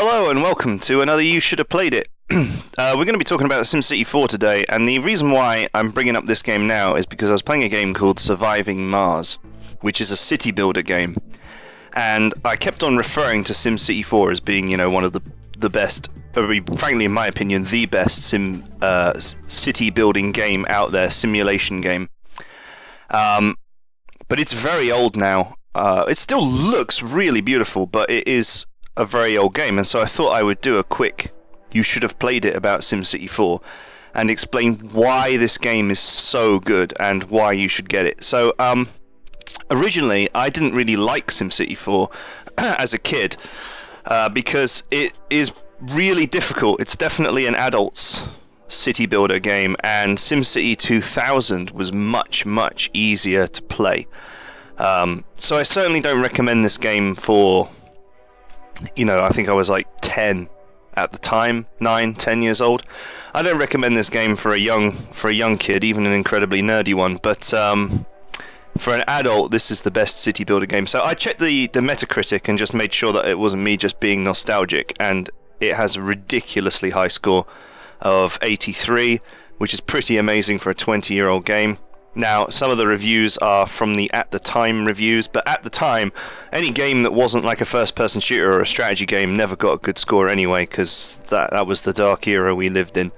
Hello and welcome to another You Should Have Played It. We're going to be talking about SimCity4 today, and the reason why I'm bringing up this game now is because I was playing a game called Surviving Mars, which is a city builder game. And I kept on referring to SimCity4 as being, one of the best, frankly in my opinion, the best city building game out there, simulation game. But it's very old now. It still looks really beautiful, but it is a very old game, and so I thought I would do a quick You Should Have Played It about SimCity4 and explain why this game is so good and why you should get it. So originally I didn't really like SimCity4 as a kid because it is really difficult. It's definitely an adult's city builder game, and SimCity 2000 was much easier to play. So I certainly don't recommend this game for, I think I was like 10 at the time, 9, 10 years old. I don't recommend this game for a young kid, even an incredibly nerdy one, but for an adult, this is the best city builder game. So I checked the Metacritic and just made sure that it wasn't me just being nostalgic, and it has a ridiculously high score of 83, which is pretty amazing for a 20-year-old game. Now, some of the reviews are from the at the time reviews, but at the time, any game that wasn't like a first-person shooter or a strategy game never got a good score anyway, because that was the dark era we lived in.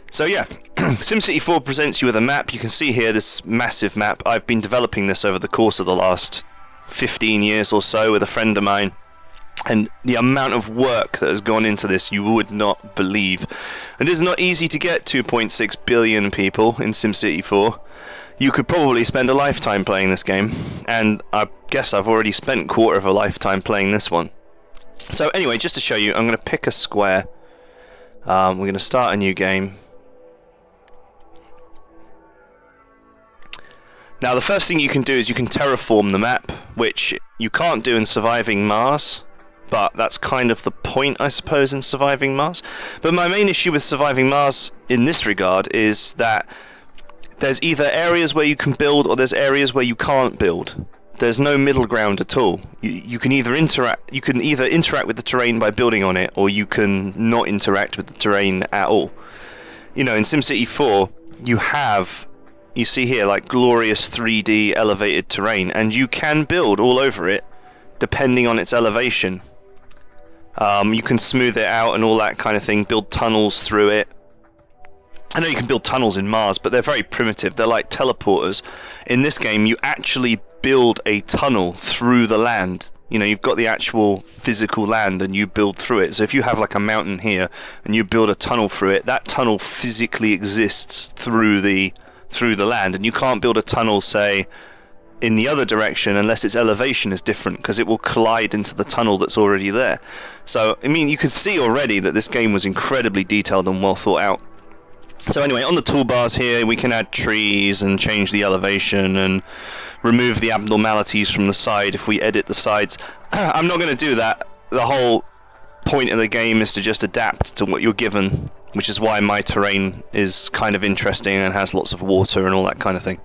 So yeah, SimCity4 presents you with a map. You can see here this massive map. I've been developing this over the course of the last 15 years or so with a friend of mine, and the amount of work that has gone into this you would not believe. And it is not easy to get 2.6 billion people in SimCity4. You could probably spend a lifetime playing this game, and I guess I've already spent a quarter of a lifetime playing this one. So anyway, just to show you, I'm going to pick a square. We're going to start a new game. Now the first thing you can do is you can terraform the map, which you can't do in Surviving Mars, but that's kind of the point, I suppose, in Surviving Mars. But my main issue with Surviving Mars in this regard is that there's either areas where you can build or there's areas where you can't build. There's no middle ground at all. You can either interact with the terrain by building on it, or you can not interact with the terrain at all. In SimCity4 you see here like glorious 3D elevated terrain, and you can build all over it depending on its elevation. You can smooth it out and all that kind of thing, build tunnels through it. I know you can build tunnels in Mars, but they're very primitive. They're like teleporters. In this game, you actually build a tunnel through the land. You've got the actual physical land and you build through it. So if you have like a mountain here and you build a tunnel through it, that tunnel physically exists through the land, and you can't build a tunnel, say, in the other direction unless its elevation is different, because it will collide into the tunnel that's already there. So, you can see already that this game was incredibly detailed and well thought out. So anyway, on the toolbars here, we can add trees and change the elevation and remove the abnormalities from the side if we edit the sides. I'm not going to do that. The whole point of the game is to just adapt to what you're given, which is why my terrain is kind of interesting and has lots of water and all that kind of thing.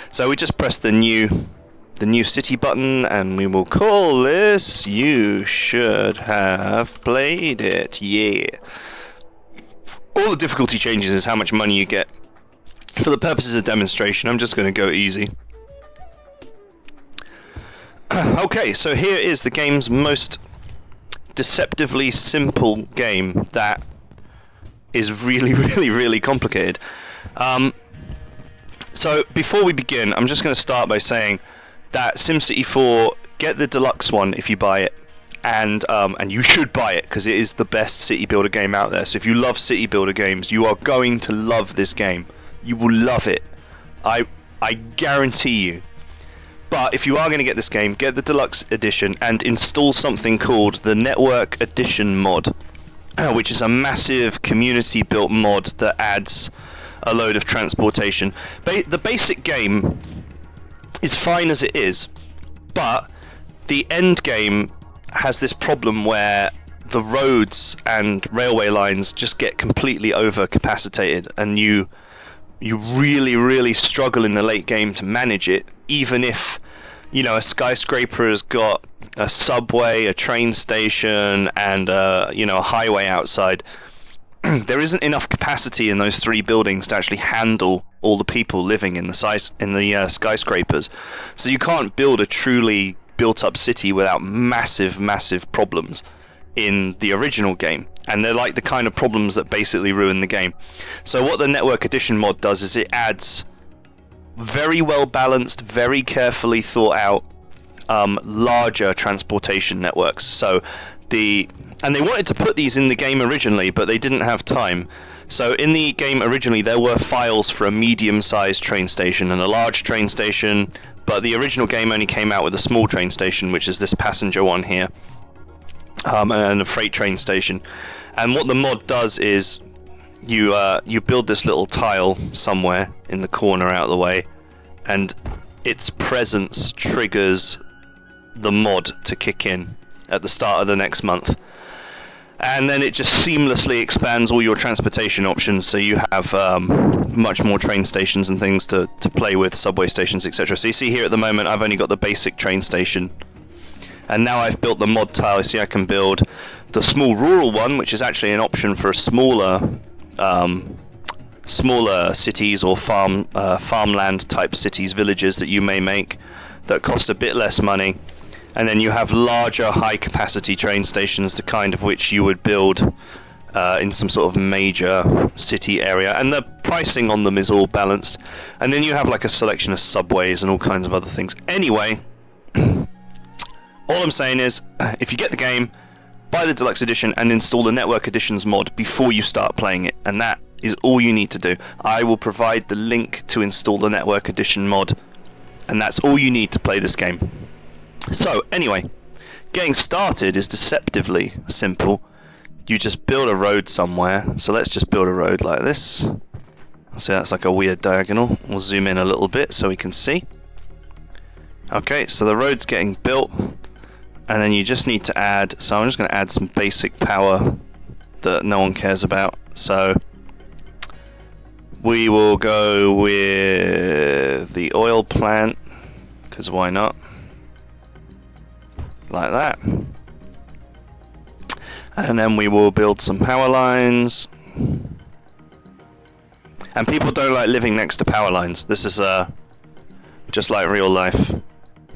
So we just press the new city button, and we will call this You Should Have Played It. Yeah. All the difficulty changes is how much money you get. For the purposes of demonstration, I'm just going to go easy. Okay, so here is the game's most deceptively simple game that is really complicated. So before we begin, I'm just going to start by saying that SimCity4, get the deluxe one if you buy it. And you should buy it because it is the best city builder game out there. So if you love city builder games, you are going to love this game. You will love it. I guarantee you. But if you are going to get this game, get the deluxe edition and install something called the Network Edition mod, which is a massive community built mod that adds a load of transportation. The basic game is fine as it is, but the end game has this problem where the roads and railway lines just get completely overcapacitated, and you really struggle in the late game to manage it, even if you know, a skyscraper has got a subway, a train station, and you know, a highway outside. There isn't enough capacity in those 3 buildings to actually handle all the people living in the skyscrapers. So you can't build a truly built-up city without massive problems in the original game, and they're like the kind of problems that basically ruin the game. So what the Network Edition mod does is it adds very well balanced, very carefully thought out, larger transportation networks. So and they wanted to put these in the game originally, but they didn't have time. So in the game originally there were files for a medium-sized train station and a large train station, but the original game only came out with a small train station, which is this passenger one here, and a freight train station. And what the mod does is you build this little tile somewhere in the corner out of the way, and its presence triggers the mod to kick in at the start of the next month. And then it just seamlessly expands all your transportation options, so you have much more train stations and things to play with, subway stations, etc. So you see here at the moment I've only got the basic train station, and now I've built the mod tile. You see I can build the small rural one, which is actually an option for smaller cities or farmland type cities, villages that you may make that cost a bit less money. And then you have larger high capacity train stations, the kind of which you would build in some sort of major city area, and the pricing on them is all balanced. And then you have like a selection of subways and all kinds of other things. Anyway, all I'm saying is, if you get the game, buy the Deluxe Edition and install the Network Editions mod before you start playing it, and that is all you need to do. I will provide the link to install the Network Edition mod, and that's all you need to play this game. So, anyway, getting started is deceptively simple. You just build a road somewhere. So let's just build a road like this. See, that's like a weird diagonal. We'll zoom in a little bit so we can see. Okay, so the road's getting built, and then you just need to add, so I'm just going to add some basic power that no one cares about. So we will go with the oil plant, because why not? Like that. And then we will build some power lines. And people don't like living next to power lines. This is just like real life.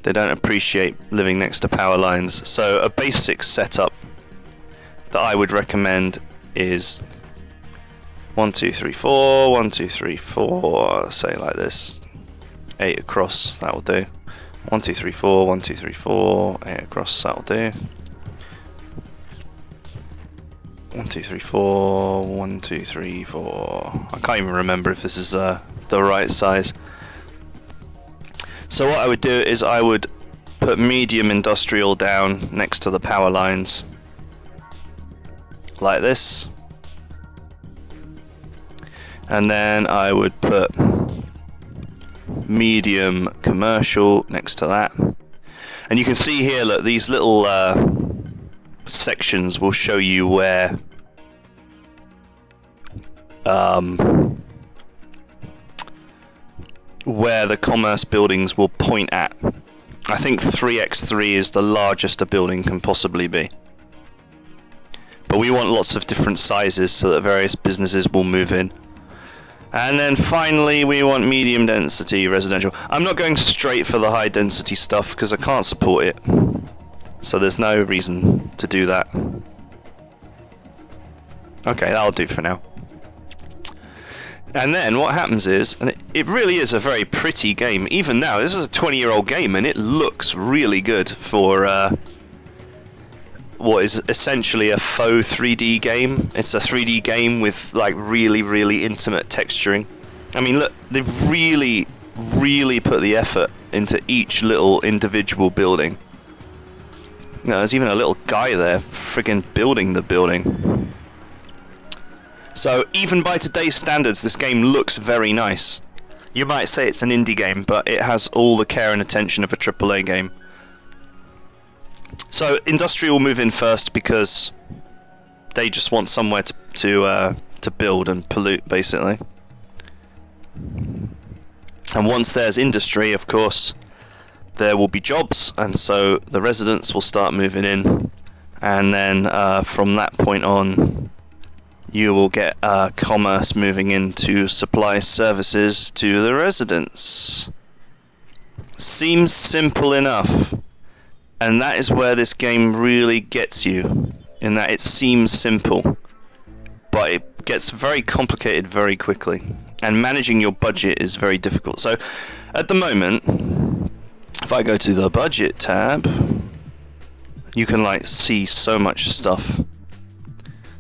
They don't appreciate living next to power lines. So a basic setup that I would recommend is 1, 2, 3, 4, 1, 2, 3, 4, say like this. 8 across, that will do. 1, 2, 3, 4, 1, 2, 3, 4, 8 across, that'll do. 1, 2, 3, 4, 1, 2, 3, 4. I can't even remember if this is the right size. So what I would do is I would put medium industrial down next to the power lines, like this. And then I would put medium commercial next to that, and you can see here, look, these little sections will show you where the commerce buildings will point at. I think 3x3 is the largest a building can possibly be, but we want lots of different sizes so that various businesses will move in. And then finally we want medium density residential. I'm not going straight for the high density stuff because I can't support it. So there's no reason to do that. Okay, that'll do for now. And then what happens is, and it really is a very pretty game. Even now, this is a 20-year-old game and it looks really good for what is essentially a faux 3D game. It's a 3D game with like really intimate texturing. I mean, look, they've really put the effort into each little individual building. You know, there's even a little guy there friggin' building the building. So even by today's standards, this game looks very nice. You might say it's an indie game, but it has all the care and attention of a AAA game. So industry will move in first because they just want somewhere to build and pollute, basically. And once there's industry, of course, there will be jobs, and so the residents will start moving in, and then from that point on you will get commerce moving in to supply services to the residents. Seems simple enough, and that is where this game really gets you, in that it seems simple, but it gets very complicated very quickly, and managing your budget is very difficult. So at the moment, if I go to the budget tab, you can like see so much stuff.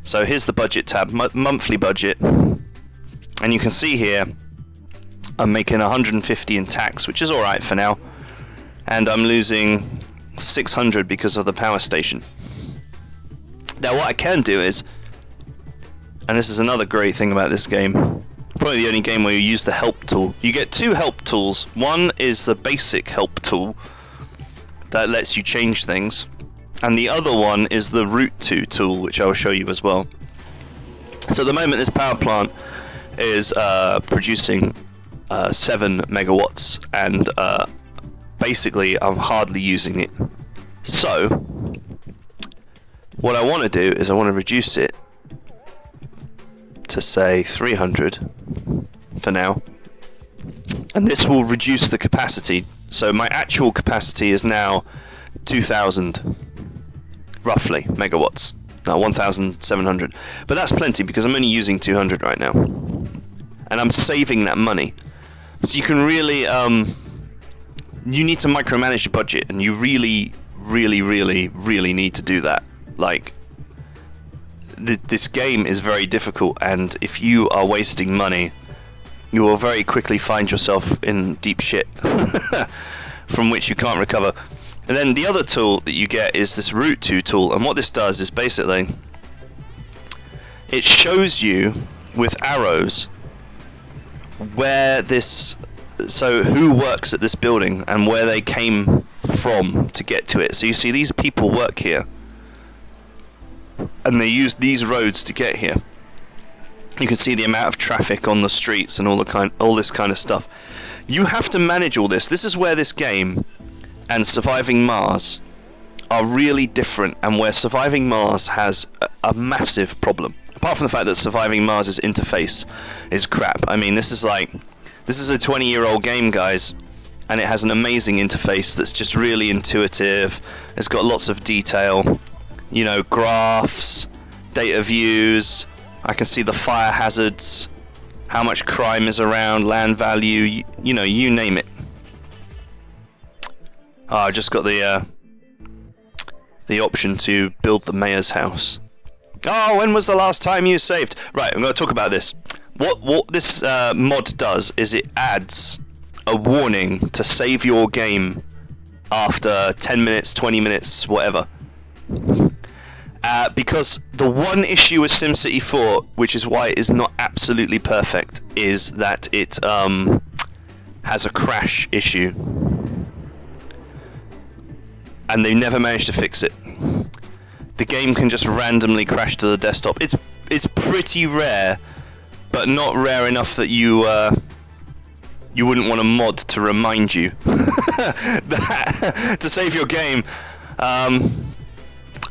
So here's the budget tab, monthly budget, and you can see here I'm making 150 in tax, which is alright for now, and I'm losing 600 because of the power station. Now what I can do is, and this is another great thing about this game, probably the only game where you use the help tool. You get two help tools. One is the basic help tool that lets you change things, and the other one is the route to tool, which I will show you as well. So at the moment this power plant is producing 7 megawatts, and basically I'm hardly using it. So what I want to do is I want to reduce it to say 300 for now, and this will reduce the capacity. So my actual capacity is now 2000 roughly megawatts, no, 1700, but that's plenty because I'm only using 200 right now, and I'm saving that money. So you can really you need to micromanage your budget, and you really need to do that. Like, this game is very difficult, and if you are wasting money, you will very quickly find yourself in deep shit from which you can't recover. And then the other tool that you get is this route to tool, and what this does is basically it shows you with arrows where this, so who works at this building and where they came from to get to it. So you see these people work here, and they use these roads to get here. You can see the amount of traffic on the streets and all this kind of stuff. You have to manage all this. This is where this game and Surviving Mars are really different, and where Surviving Mars has a massive problem. Apart from the fact that Surviving Mars' interface is crap. I mean, this is a 20-year-old game, guys, and it has an amazing interface that's just really intuitive. It's got lots of detail, you know, graphs, data views. I can see the fire hazards, how much crime is around, land value, you know, you name it. Oh, I just got the option to build the mayor's house. Oh, when was the last time you saved? Right, I'm going to talk about this. What this mod does is it adds a warning to save your game after 10 minutes, 20 minutes, whatever. Because the one issue with SimCity4, which is why it is not absolutely perfect, is that it has a crash issue, and they never managed to fix it. The game can just randomly crash to the desktop. It's pretty rare, but not rare enough that you wouldn't want a mod to remind you that to save your game.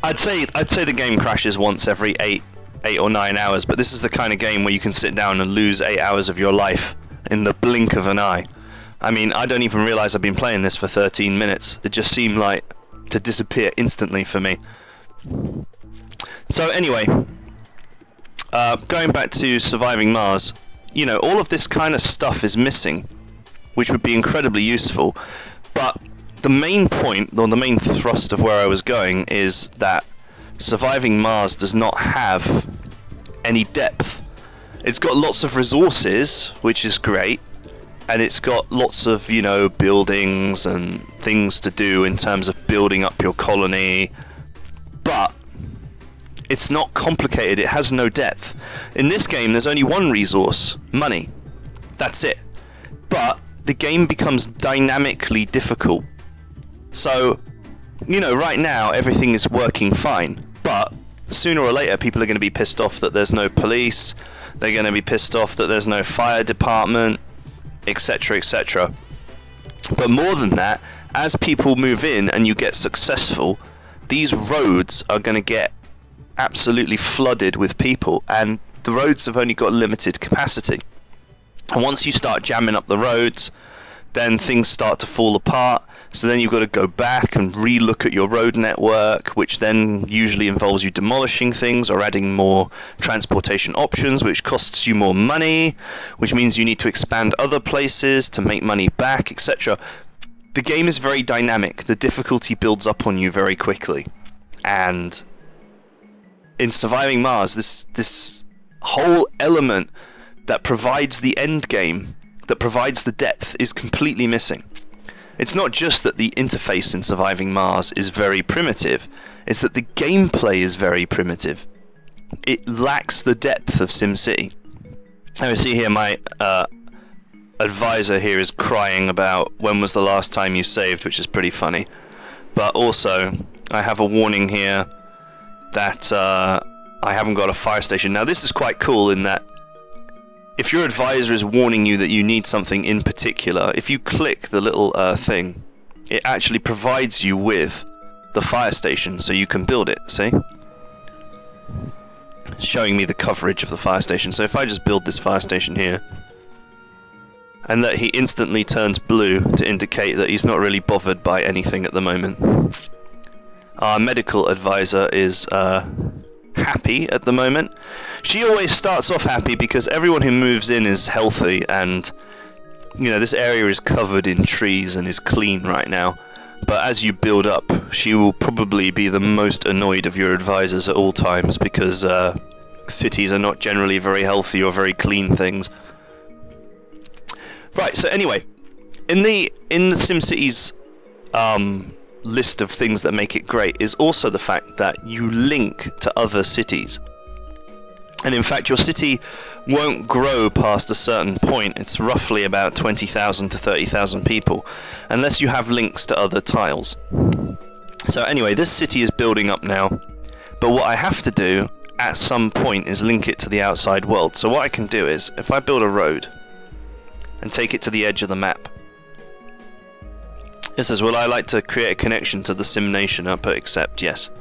I'd say the game crashes once every 8 or 9 hours, but this is the kind of game where you can sit down and lose 8 hours of your life in the blink of an eye. I mean, I don't even realise I've been playing this for 13 minutes. It just seemed like to disappear instantly for me. So anyway, going back to Surviving Mars, you know, all of this kind of stuff is missing, which would be incredibly useful, but the main point, or the main thrust of where I was going, is that Surviving Mars does not have any depth. It's got lots of resources, which is great, and it's got lots of, you know, buildings and things to do in terms of building up your colony, but it's not complicated. It has no depth. In this game, there's only one resource: money. That's it. But the game becomes dynamically difficult. So, you know, right now everything is working fine, but sooner or later people are going to be pissed off that there's no police, they're going to be pissed off that there's no fire department, etc, etc. But more than that, as people move in and you get successful, these roads are going to get absolutely flooded with people, and the roads have only got limited capacity. And once you start jamming up the roads, then things start to fall apart. So then you've got to go back and re-look at your road network, which then usually involves you demolishing things or adding more transportation options, which costs you more money, which means you need to expand other places to make money back, etc. The game is very dynamic. The difficulty builds up on you very quickly. And in Surviving Mars, this whole element that provides the end game, that provides the depth, is completely missing. It's not just that the interface in Surviving Mars is very primitive, it's that the gameplay is very primitive. It lacks the depth of SimCity. Now you see here my advisor here is crying about when was the last time you saved, which is pretty funny. But also, I have a warning here that I haven't got a fire station. Now this is quite cool in that if your advisor is warning you that you need something in particular, if you click the little thing, it actually provides you with the fire station so you can build it, see? It's showing me the coverage of the fire station. So if I just build this fire station here, and that he instantly turns blue to indicate that he's not really bothered by anything at the moment. Our medical advisor is happy at the moment. She always starts off happy because everyone who moves in is healthy, and you know, this area is covered in trees and is clean right now. But as you build up, she will probably be the most annoyed of your advisors at all times, because cities are not generally very healthy or very clean things. Right, so anyway, in the SimCity's list of things that make it great is also the fact that you link to other cities. And in fact, your city won't grow past a certain point. It's roughly about 20,000 to 30,000 people, unless you have links to other tiles. So anyway, this city is building up now, but what I have to do at some point is link it to the outside world. So what I can do is, if I build a road and take it to the edge of the map, it says, well, I like to create a connection to the Sim Nation. I put accept, yes.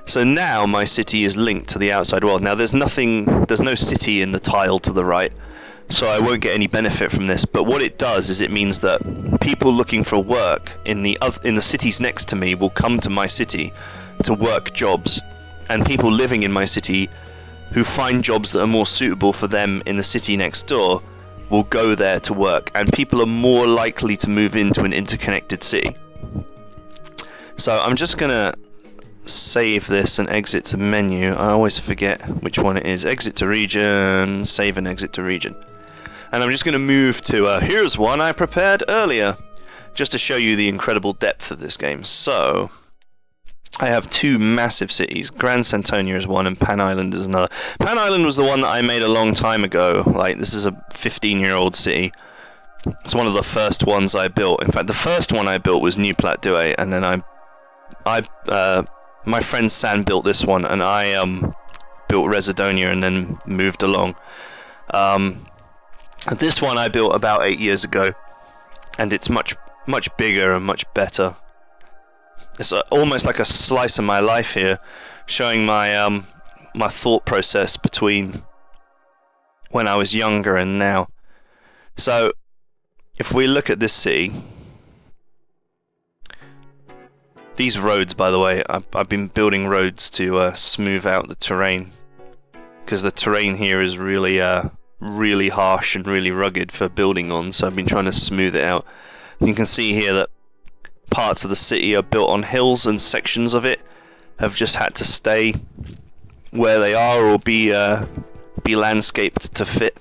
So now my city is linked to the outside world. Now there's no city in the tile to the right, so I won't get any benefit from this. But what it does is it means that people looking for work in the cities next to me will come to my city to work jobs, and people living in my city who find jobs that are more suitable for them in the city next door will go there to work, and people are more likely to move into an interconnected city. So I'm just gonna save this and exit to menu. I always forget which one it is. Exit to region, save and exit to region. And I'm just going to move to here's one I prepared earlier, just to show you the incredible depth of this game. So I have two massive cities. Grand Centonia is one and Pan Island is another. Pan Island was the one that I made a long time ago. Like, this is a 15-year-old city. It's one of the first ones I built. In fact, the first one I built was New Plateau, and then my friend San built this one, and I built Residonia and then moved along. This one I built about 8 years ago, and it's much bigger and much better. It's almost like a slice of my life here, showing my my thought process between when I was younger and now. So, if we look at this city, these roads, by the way, I've been building roads to smooth out the terrain, because the terrain here is really really harsh and really rugged for building on, so I've been trying to smooth it out. You can see here that parts of the city are built on hills, and sections of it have just had to stay where they are or be landscaped to fit.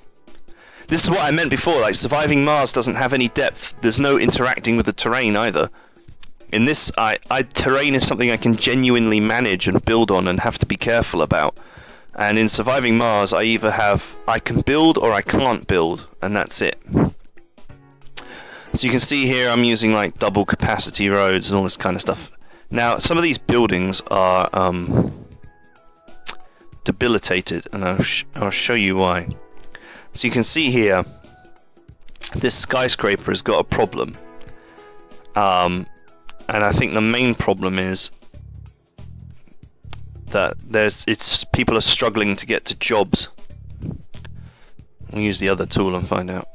This is what I meant before, like Surviving Mars doesn't have any depth. There's no interacting with the terrain either. In this, terrain is something I can genuinely manage and build on and have to be careful about. And in Surviving Mars, I can build or I can't build, and that's it. So you can see here I'm using like double capacity roads and all this kind of stuff. Now, some of these buildings are debilitated, and I'll show you why. So you can see here, this skyscraper has got a problem. And I think the main problem is that people are struggling to get to jobs. We'll use the other tool and find out.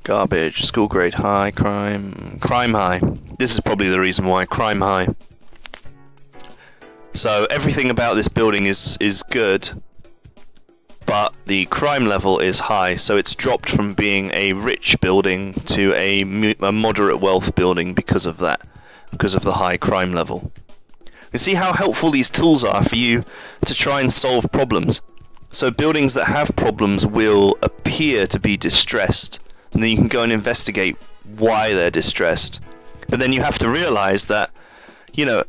Garbage, school grade high, crime high. This is probably the reason why, crime high. So everything about this building is good, but the crime level is high, so it's dropped from being a rich building to a moderate wealth building because of that, because of the high crime level. You see how helpful these tools are for you to try and solve problems. So buildings that have problems will appear to be distressed, and then you can go and investigate why they're distressed. But then you have to realize that, you know,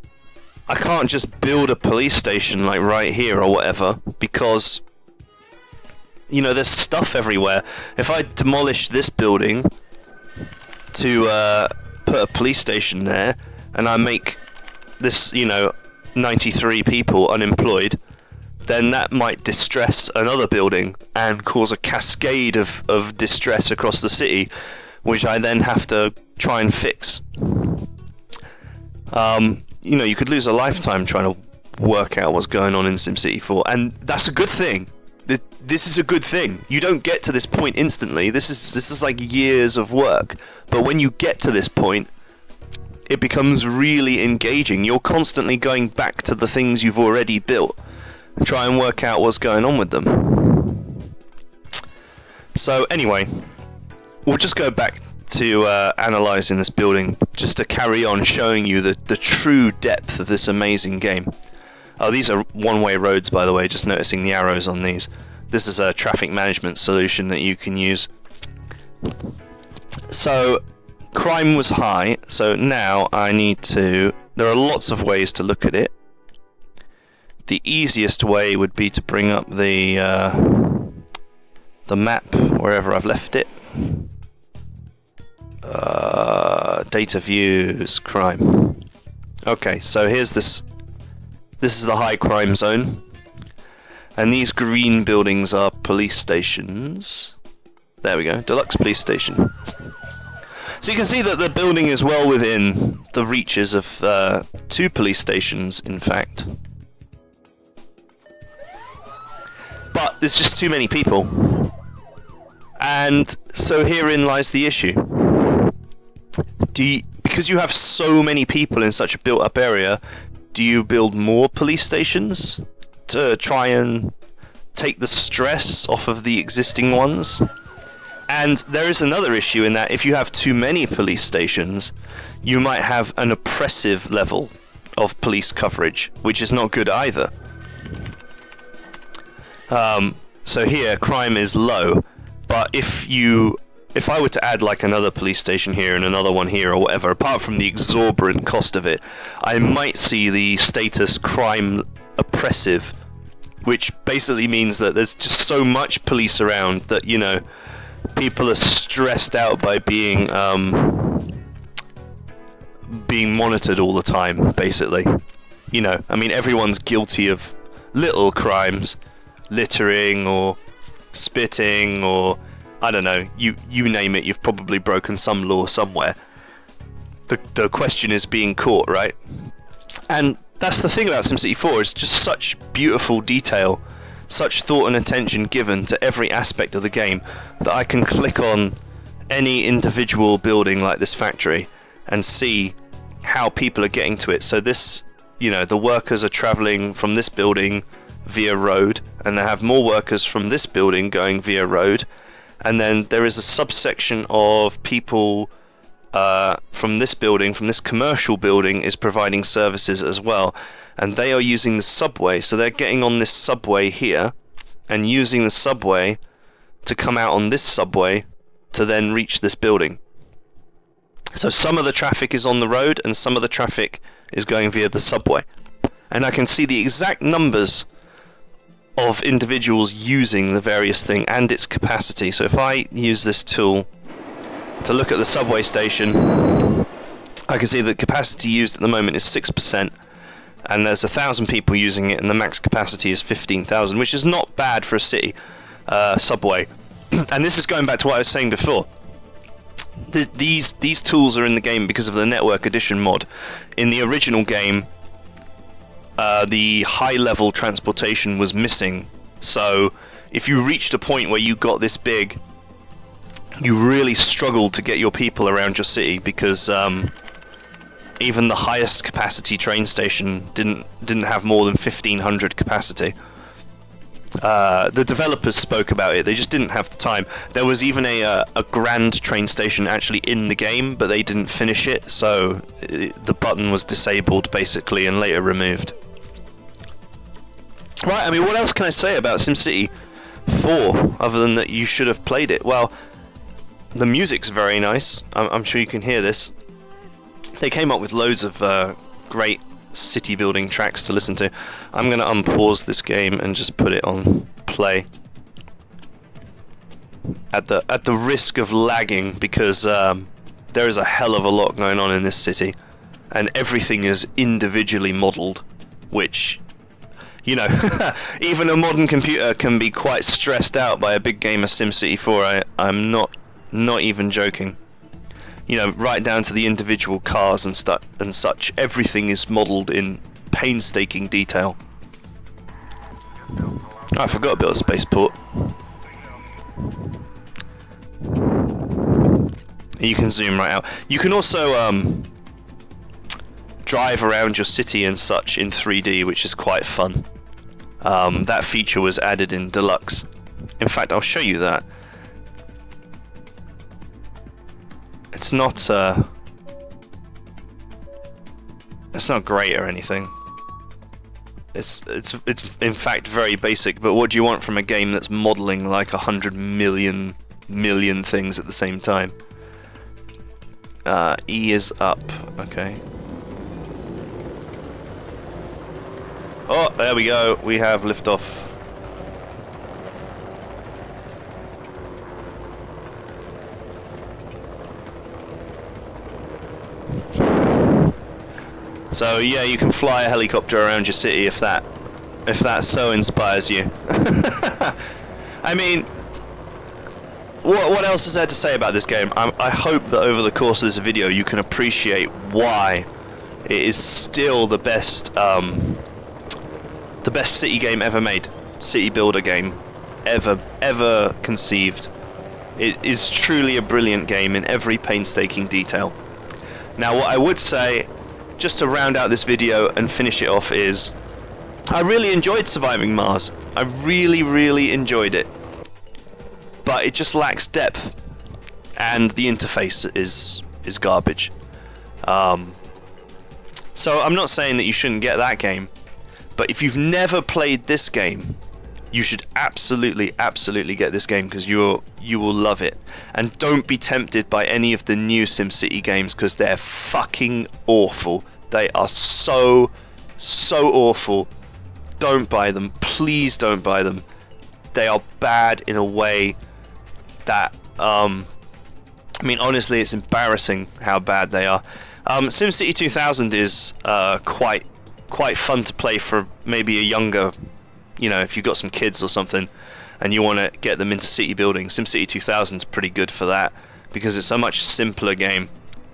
I can't just build a police station like right here or whatever, because, you know, there's stuff everywhere. If I demolish this building to put a police station there, and I make this, you know, 93 people unemployed, then that might distress another building and cause a cascade of distress across the city, which I then have to try and fix. You know, you could lose a lifetime trying to work out what's going on in SimCity4, and that's a good thing. This is a good thing. You don't get to this point instantly. This is like years of work. But when you get to this point, it becomes really engaging. You're constantly going back to the things you've already built, try and work out what's going on with them. So anyway, we'll just go back to analysing this building, just to carry on showing you the true depth of this amazing game. Oh, these are one-way roads, by the way, just noticing the arrows on these. This is a traffic management solution that you can use. So, crime was high, so now I need to... There are lots of ways to look at it. The easiest way would be to bring up the map wherever I've left it. Data views, crime. Okay, so here's this. This is the high crime zone, and these green buildings are police stations. There we go, deluxe police station. So you can see that the building is well within the reaches of 2 police stations, in fact. But there's just too many people. And so herein lies the issue. Because you have so many people in such a built-up area, do you build more police stations to try and take the stress off of the existing ones? And there is another issue in that if you have too many police stations, you might have an oppressive level of police coverage, which is not good either. So here, crime is low, but if I were to add like another police station here and another one here or whatever, apart from the exorbitant cost of it, I might see the status crime oppressive, which basically means that there's just so much police around that, you know, people are stressed out by being monitored all the time, basically. You know, I mean, everyone's guilty of little crimes, littering or spitting or I don't know, you name it, you've probably broken some law somewhere. The question is being caught, right? And that's the thing about SimCity4, it's just such beautiful detail, such thought and attention given to every aspect of the game that I can click on any individual building like this factory and see how people are getting to it. So this, you know, the workers are travelling from this building via road, and they have more workers from this building going via road. And then there is a subsection of people from this building, from this commercial building, is providing services as well. And they are using the subway, so they're getting on this subway here and using the subway to come out on this subway to then reach this building. So some of the traffic is on the road and some of the traffic is going via the subway. And I can see the exact numbers of individuals using the various thing and its capacity. So if I use this tool to look at the subway station, I can see the capacity used at the moment is 6%, and there's 1,000 people using it, and the max capacity is 15,000, which is not bad for a city. subway. And this is going back to what I was saying before. These tools are in the game because of the Network Edition mod. In the original game, the high-level transportation was missing. So if you reached a point where you got this big, you really struggled to get your people around your city because even the highest capacity train station didn't have more than 1,500 capacity. The developers spoke about it, they just didn't have the time. There was even a grand train station actually in the game, but they didn't finish it, so the button was disabled basically and later removed. Right, I mean, what else can I say about SimCity 4 other than that you should have played it? Well, the music's very nice. I'm sure you can hear this. They came up with loads of great city building tracks to listen to. I'm going to unpause this game and just put it on play at the risk of lagging, because there is a hell of a lot going on in this city and everything is individually modeled, which, you know, even a modern computer can be quite stressed out by a big game of SimCity4. I'm not even joking. You know, right down to the individual cars and such. Everything is modelled in painstaking detail. Oh, I forgot about the spaceport. You can zoom right out. You can also drive around your city and such in 3D, which is quite fun. That feature was added in Deluxe. In fact, I'll show you that. It's not great or anything. It's in fact very basic. But what do you want from a game that's modelling like 100 million things at the same time? E is up. Okay. Oh, there we go. We have liftoff. So yeah, you can fly a helicopter around your city if that so inspires you. I mean, what else is there to say about this game? I hope that over the course of this video you can appreciate why it is still the best city game ever made, city builder game ever conceived. It is truly a brilliant game in every painstaking detail. Now, what I would say, just to round out this video and finish it off, is I really enjoyed Surviving Mars. I really enjoyed it, but it just lacks depth, and the interface is garbage. So I'm not saying that you shouldn't get that game, but if you've never played this game, you should absolutely get this game, because you will love it. And don't be tempted by any of the new SimCity games, because they're fucking awful. They are so awful. Don't buy them. Please don't buy them. They are bad in a way that, I mean, honestly, it's embarrassing how bad they are. SimCity 2000 is quite fun to play for maybe a younger, you know, if you've got some kids or something and you want to get them into city building. SimCity 2000 is pretty good for that, because it's a much simpler game,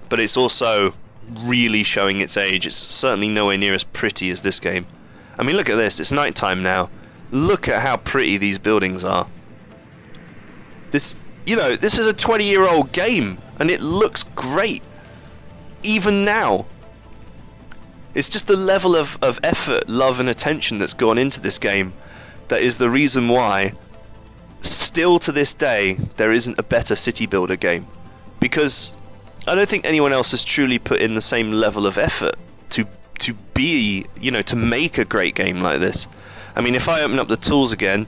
but it's also really showing its age. It's certainly nowhere near as pretty as this game. I mean, look at this. It's nighttime now. Look at how pretty these buildings are. This, you know, this is a 20-year-old game and it looks great even now. It's just the level of effort, love and attention that's gone into this game that is the reason why still to this day there isn't a better city builder game, because I don't think anyone else has truly put in the same level of effort to be, you know, to make a great game like this. I mean, if I open up the tools again,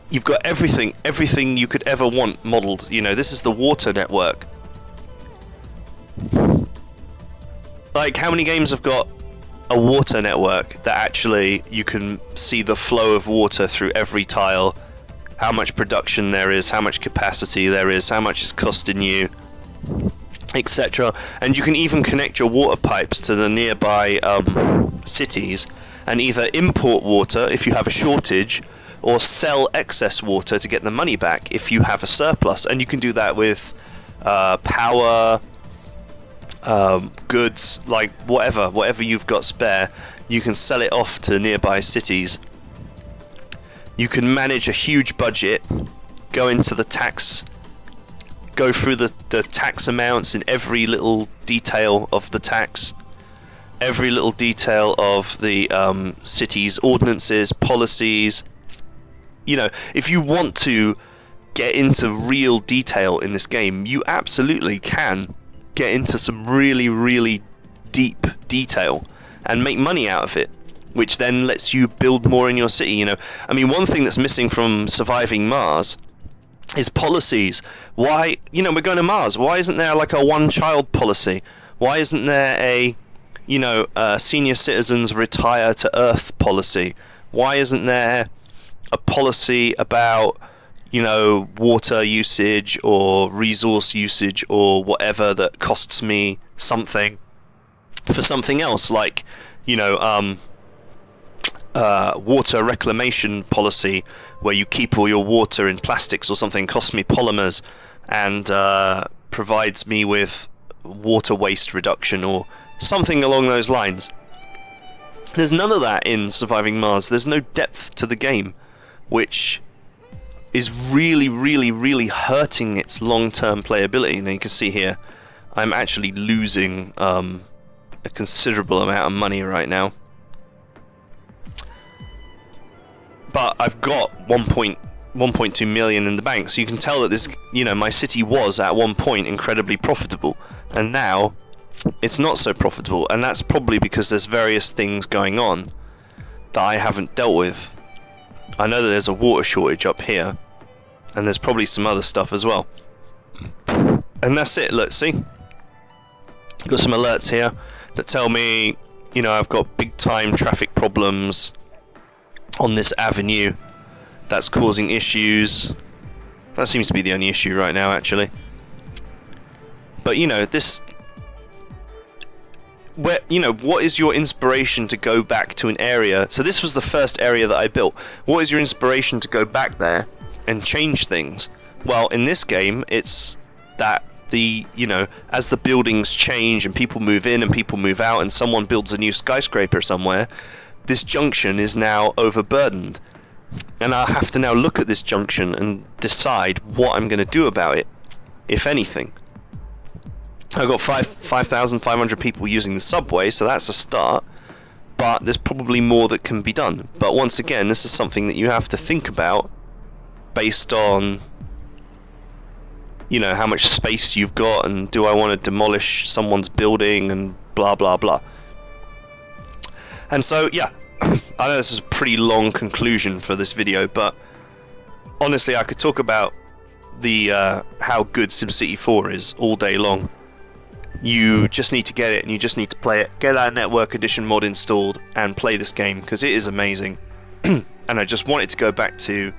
you've got everything you could ever want modeled. You know, this is the water network. Like, how many games have got a water network that actually you can see the flow of water through every tile, how much production there is, how much capacity there is, how much it's costing you, etc. And you can even connect your water pipes to the nearby cities and either import water if you have a shortage, or sell excess water to get the money back if you have a surplus. And you can do that with power, goods, like whatever you've got spare. You can sell it off to nearby cities. You can manage a huge budget, go into the tax, go through the tax amounts in every little detail of the tax, every little detail of the city's ordinances, policies. You know, if you want to get into real detail in this game, you absolutely can get into some really, really deep detail and make money out of it, which then lets you build more in your city. You know, I mean, one thing that's missing from Surviving Mars is policies. Why, you know, we're going to Mars. Why isn't there like a one-child policy? Why isn't there a, you know, senior citizens retire to Earth policy? Why isn't there a policy about, you know, water usage or resource usage or whatever that costs me something for something else, like, you know, water reclamation policy, where you keep all your water in plastics or something, costs me polymers, and provides me with water waste reduction or something along those lines. There's none of that in Surviving Mars. There's no depth to the game, which is really, really, really hurting its long-term playability. And you can see here, I'm actually losing a considerable amount of money right now. But I've got 1.2 million in the bank, so you can tell that this, you know, my city was at one point incredibly profitable, and now it's not so profitable, and that's probably because there's various things going on that I haven't dealt with. I know that there's a water shortage up here, and there's probably some other stuff as well. And that's it. Look, see? Got some alerts here that tell me, you know, I've got big time traffic problems on this avenue that's causing issues. That seems to be the only issue right now, actually. But, you know, this... where, you know, what is your inspiration to go back to an area? So this was the first area that I built. What is your inspiration to go back there and change things? Well, in this game, it's that the, you know, as the buildings change and people move in and people move out and someone builds a new skyscraper somewhere, this junction is now overburdened. And I'll have to now look at this junction and decide what I'm going to do about it, if anything. I've got 5,500 people using the subway, so that's a start. But there's probably more that can be done. But once again, this is something that you have to think about based on, you know, how much space you've got, and do I want to demolish someone's building, and blah blah blah. And so, yeah, I know this is a pretty long conclusion for this video, but honestly, I could talk about the how good SimCity4 is all day long. You just need to get it, and you just need to play it. Get our Network Edition mod installed and play this game, because it is amazing. And I just wanted to go back to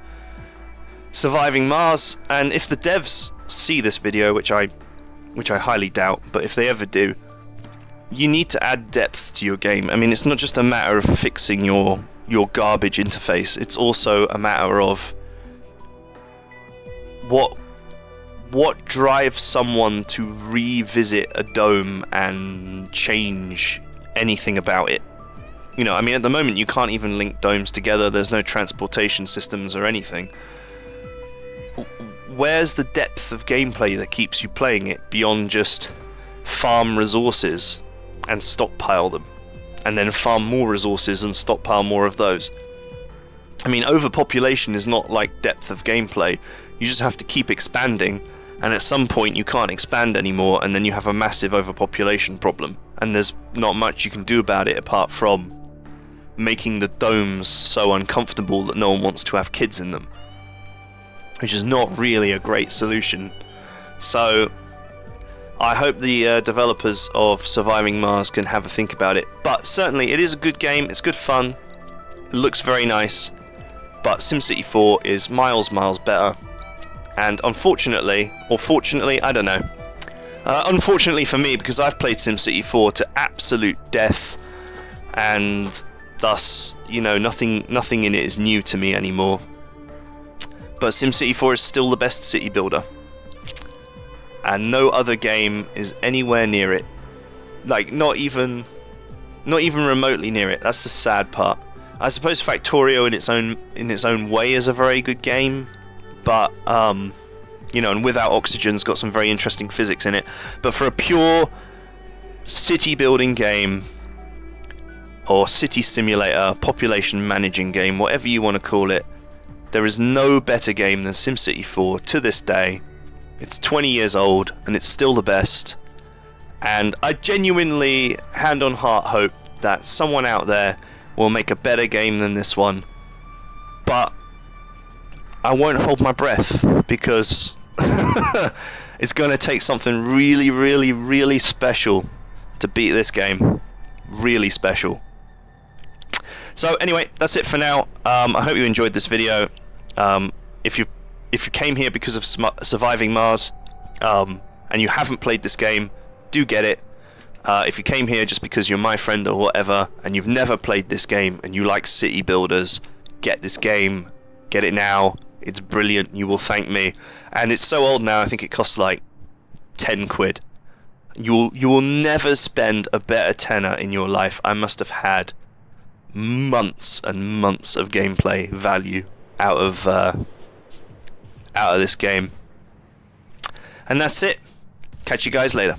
Surviving Mars, and if the devs see this video, which I highly doubt, but if they ever do, you need to add depth to your game. I mean, it's not just a matter of fixing your garbage interface, it's also a matter of what drives someone to revisit a dome and change anything about it. You know, I mean, at the moment you can't even link domes together, there's no transportation systems or anything. Where's the depth of gameplay that keeps you playing it beyond just farm resources and stockpile them, and then farm more resources and stockpile more of those? I mean, overpopulation is not like depth of gameplay. You just have to keep expanding, and at some point you can't expand anymore, and then you have a massive overpopulation problem, and there's not much you can do about it apart from making the domes so uncomfortable that no one wants to have kids in them, which is not really a great solution. So I hope the developers of Surviving Mars can have a think about it. But certainly it is a good game, it's good fun, it looks very nice, but SimCity4 is miles better. And unfortunately, or fortunately, I don't know, unfortunately for me, because I've played SimCity4 to absolute death, and thus, you know, nothing in it is new to me anymore. but SimCity 4 is still the best city builder, and no other game is anywhere near it. Like, not even remotely near it. That's the sad part. I suppose Factorio in its own way is a very good game, but you know, and Without Oxygen's got some very interesting physics in it. But for a pure city building game, or city simulator, population managing game, whatever you want to call it, there is no better game than SimCity 4 to this day. It's 20 years old and it's still the best. And I genuinely, hand on heart, hope that someone out there will make a better game than this one. But I won't hold my breath, because it's going to take something really, really, really special to beat this game. Really special. So anyway, that's it for now. I hope you enjoyed this video. If you came here because of Surviving Mars, and you haven't played this game, do get it. If you came here just because you're my friend or whatever, and you've never played this game and you like city builders, get this game. Get it now. It's brilliant. You will thank me. And it's so old now, I think it costs like 10 quid. You will never spend a better tenner in your life. I must have had months and months of gameplay value out of this game. And that's it. Catch you guys later.